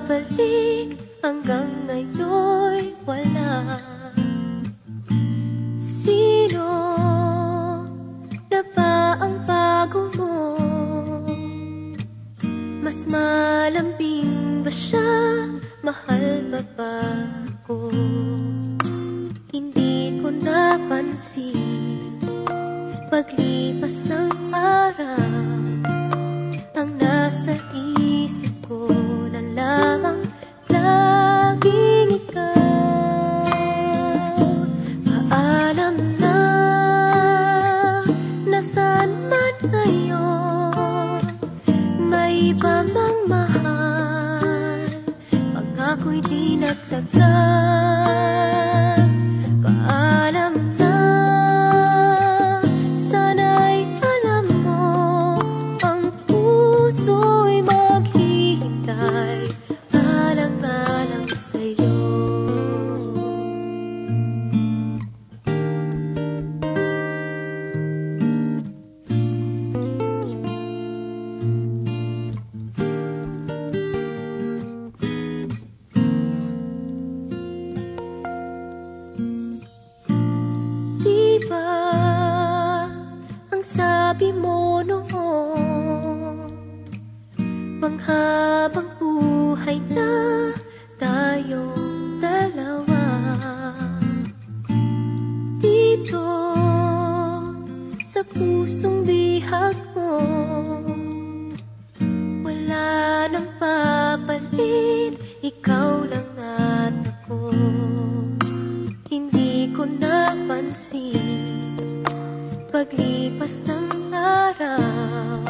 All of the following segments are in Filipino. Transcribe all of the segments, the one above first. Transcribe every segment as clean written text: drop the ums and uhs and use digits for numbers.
babalik hanggang ngayon'y wala. Sino na ba ang bago mo? Mas malambing ba siya? Mahal pa ba ako? Hindi ko napansin paglipas ng araw. Ang nasa isip ko na lamang laging ikaw. Paalam na, nasaan man ngayon, may iba mang mahal, pangko'y di nagtagal. Paalam na, sana'y alam mo, ang puso'y maghihintay, alang-alang sa'yo. Sabi mo noon, panghabang buhay na tayong dalawa. Dito sa pusong bihag mo, wala nang papalit, ikaw lang at ako. Hindi ko napansin paglipas ng araw,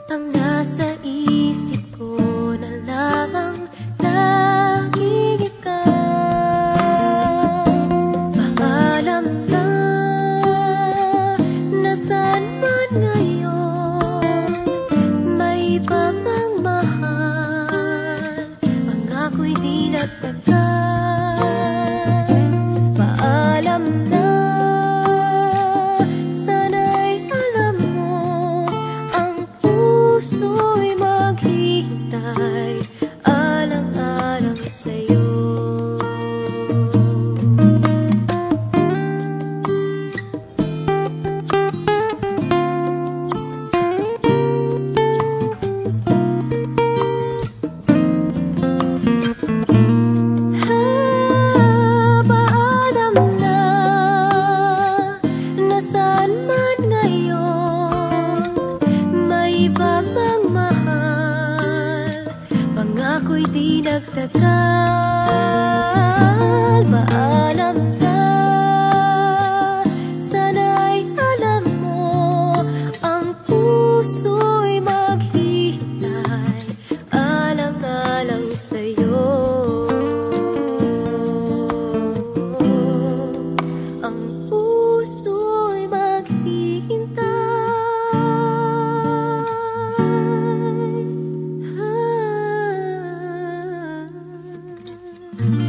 ang nasa isip ko na lamang laging ikaw. Paalam na, nasaan man ngayon, may iba mang mahal, pangko'y di nagtagal. Paalam na, alang-alang sa'yo. Paalam na, nasaan man ngayon, may iba mang mahal, pangko'y di nagtagal. Paalam na, sana'y alam mo, ang puso'y maghihintay, alang-alang sa'yo. Ang puso'y maghihintay. Ah.